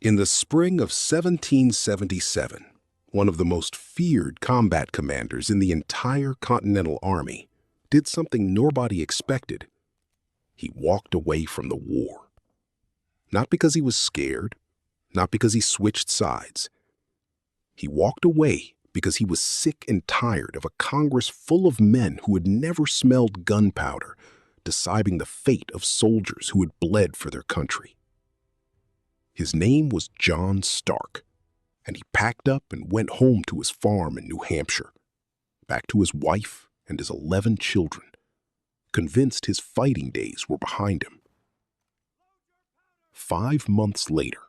In the spring of 1777, one of the most feared combat commanders in the entire Continental Army did something nobody expected. He walked away from the war. Not because he was scared, not because he switched sides. He walked away because he was sick and tired of a Congress full of men who had never smelled gunpowder, deciding the fate of soldiers who had bled for their country. His name was John Stark, and he packed up and went home to his farm in New Hampshire, back to his wife and his 11 children, convinced his fighting days were behind him. 5 months later,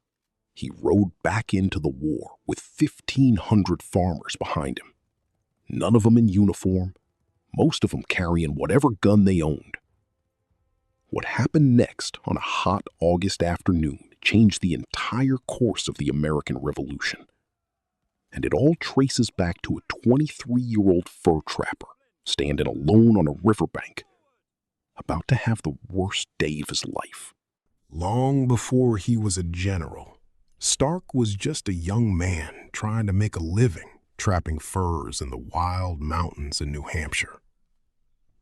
he rode back into the war with 1,500 farmers behind him, none of them in uniform, most of them carrying whatever gun they owned. What happened next on a hot August afternoon changed the entire course of the American Revolution. And it all traces back to a 23-year-old fur trapper standing alone on a riverbank, about to have the worst day of his life. Long before he was a general, Stark was just a young man trying to make a living trapping furs in the wild mountains in New Hampshire.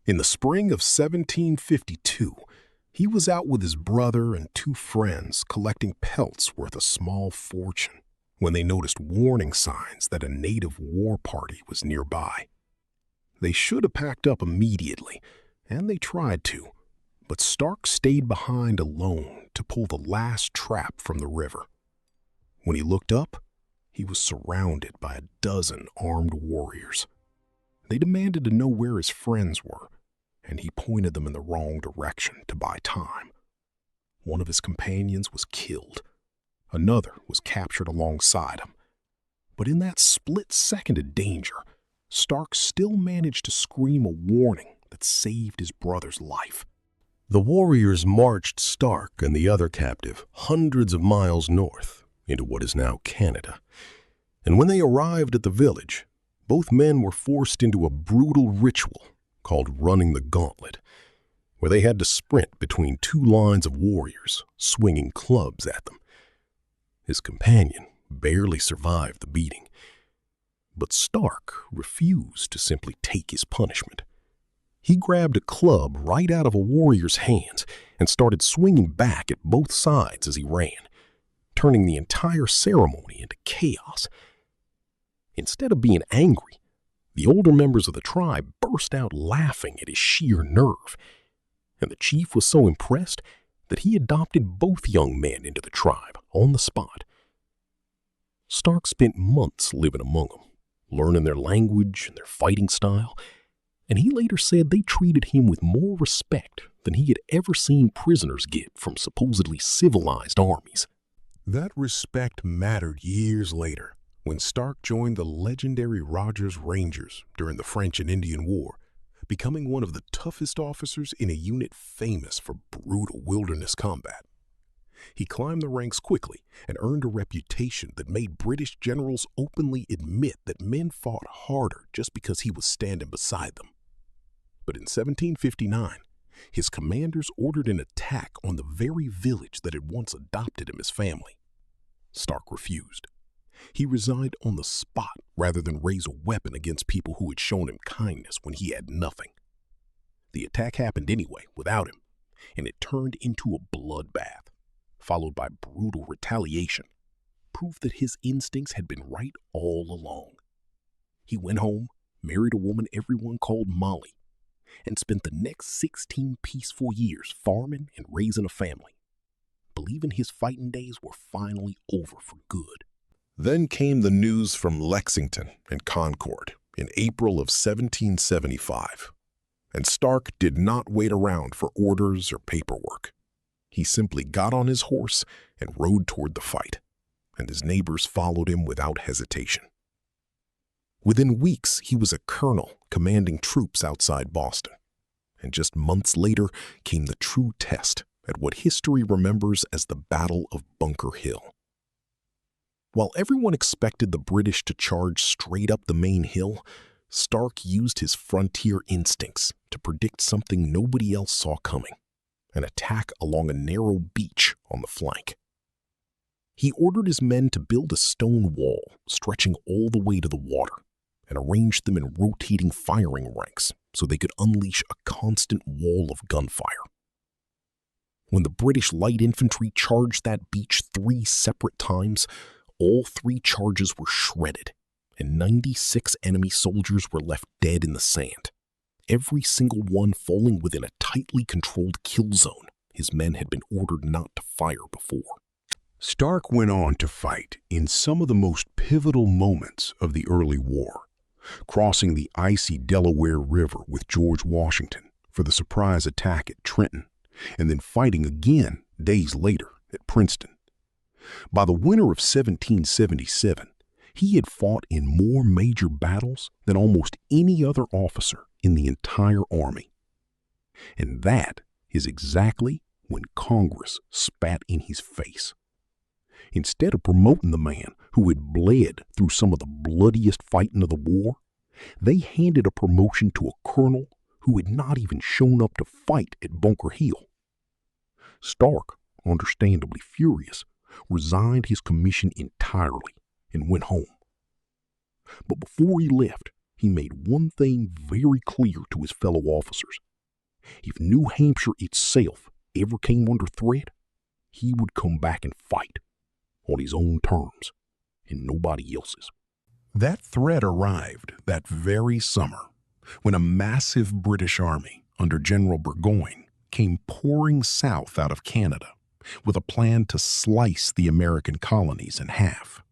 In the spring of 1752, he was out with his brother and 2 friends collecting pelts worth a small fortune when they noticed warning signs that a native war party was nearby. They should have packed up immediately, and they tried to, but Stark stayed behind alone to pull the last trap from the river. When he looked up, he was surrounded by a dozen armed warriors. They demanded to know where his friends were, and he pointed them in the wrong direction to buy time. One of his companions was killed. Another was captured alongside him. But in that split second of danger, Stark still managed to scream a warning that saved his brother's life. The warriors marched Stark and the other captive hundreds of miles north into what is now Canada. And when they arrived at the village, both men were forced into a brutal ritual called running the gauntlet, where they had to sprint between 2 lines of warriors, swinging clubs at them. His companion barely survived the beating, but Stark refused to simply take his punishment. He grabbed a club right out of a warrior's hands and started swinging back at both sides as he ran, turning the entire ceremony into chaos. Instead of being angry, the older members of the tribe burst out laughing at his sheer nerve, and the chief was so impressed that he adopted both young men into the tribe on the spot. Stark spent months living among them, learning their language and their fighting style, and he later said they treated him with more respect than he had ever seen prisoners get from supposedly civilized armies. That respect mattered years later, when Stark joined the legendary Rogers Rangers during the French and Indian War, becoming one of the toughest officers in a unit famous for brutal wilderness combat. He climbed the ranks quickly and earned a reputation that made British generals openly admit that men fought harder just because he was standing beside them. But in 1759, his commanders ordered an attack on the very village that had once adopted him as family. Stark refused. He resigned on the spot rather than raise a weapon against people who had shown him kindness when he had nothing. The attack happened anyway, without him, and it turned into a bloodbath, followed by brutal retaliation, proof that his instincts had been right all along. He went home, married a woman everyone called Molly, and spent the next 16 peaceful years farming and raising a family, believing his fighting days were finally over for good. Then came the news from Lexington and Concord in April of 1775, and Stark did not wait around for orders or paperwork. He simply got on his horse and rode toward the fight, and his neighbors followed him without hesitation. Within weeks, he was a colonel commanding troops outside Boston, and just months later came the true test at what history remembers as the Battle of Bunker Hill. While everyone expected the British to charge straight up the main hill, Stark used his frontier instincts to predict something nobody else saw coming: an attack along a narrow beach on the flank. He ordered his men to build a stone wall stretching all the way to the water and arranged them in rotating firing ranks so they could unleash a constant wall of gunfire. When the British light infantry charged that beach 3 separate times, all 3 charges were shredded, and 96 enemy soldiers were left dead in the sand, every single one falling within a tightly controlled kill zone his men had been ordered not to fire before. Stark went on to fight in some of the most pivotal moments of the early war, crossing the icy Delaware River with George Washington for the surprise attack at Trenton, and then fighting again days later at Princeton. By the winter of 1777, he had fought in more major battles than almost any other officer in the entire army. And that is exactly when Congress spat in his face. Instead of promoting the man who had bled through some of the bloodiest fighting of the war, they handed a promotion to a colonel who had not even shown up to fight at Bunker Hill. Stark, understandably furious, resigned his commission entirely and went home. But before he left, he made one thing very clear to his fellow officers. If New Hampshire itself ever came under threat, he would come back and fight on his own terms and nobody else's. That threat arrived that very summer when a massive British army under General Burgoyne came pouring south out of Canada with a plan to slice the American colonies in half.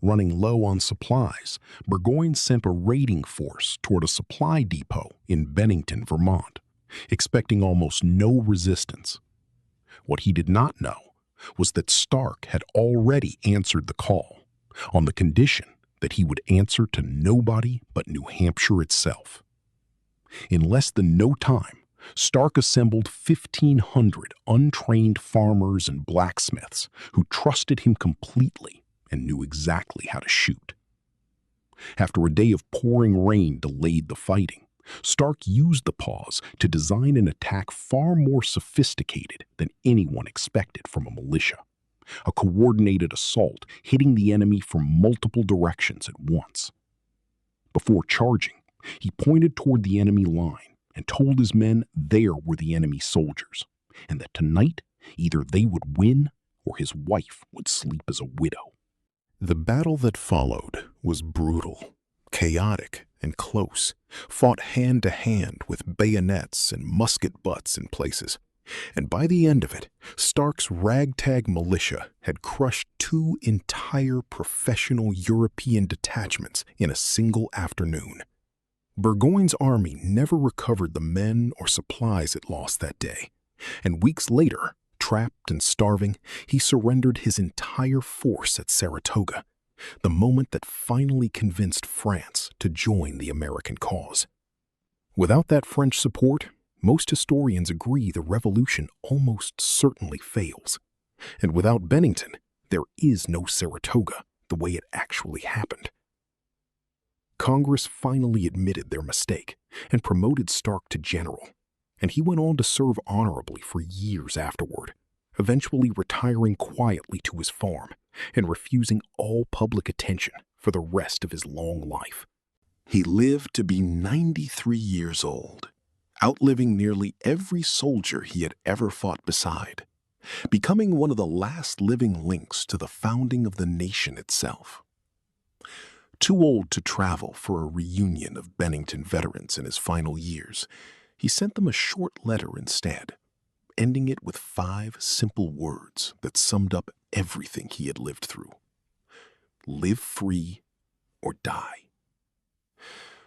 Running low on supplies, Burgoyne sent a raiding force toward a supply depot in Bennington, Vermont, expecting almost no resistance. What he did not know was that Stark had already answered the call on the condition that he would answer to nobody but New Hampshire itself. In less than no time, Stark assembled 1,500 untrained farmers and blacksmiths who trusted him completely and knew exactly how to shoot. After a day of pouring rain delayed the fighting, Stark used the pause to design an attack far more sophisticated than anyone expected from a militia. A coordinated assault hitting the enemy from multiple directions at once. Before charging, he pointed toward the enemy line and told his men there were the enemy soldiers, and that tonight either they would win or his wife would sleep as a widow. The battle that followed was brutal, chaotic, and close, fought hand to hand with bayonets and musket butts in places. And by the end of it, Stark's ragtag militia had crushed 2 entire professional European detachments in a single afternoon. Burgoyne's army never recovered the men or supplies it lost that day, and weeks later, trapped and starving, he surrendered his entire force at Saratoga, the moment that finally convinced France to join the American cause. Without that French support, most historians agree the revolution almost certainly fails. And without Bennington, there is no Saratoga the way it actually happened. Congress finally admitted their mistake and promoted Stark to general, and he went on to serve honorably for years afterward, eventually retiring quietly to his farm and refusing all public attention for the rest of his long life. He lived to be 93 years old, outliving nearly every soldier he had ever fought beside, becoming one of the last living links to the founding of the nation itself. Too old to travel for a reunion of Bennington veterans in his final years, he sent them a short letter instead, ending it with 5 simple words that summed up everything he had lived through. Live free or die.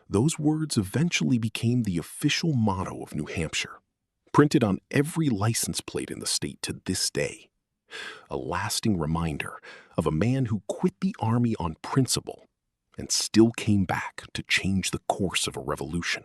Those words eventually became the official motto of New Hampshire, printed on every license plate in the state to this day. A lasting reminder of a man who quit the army on principle and still came back to change the course of a revolution.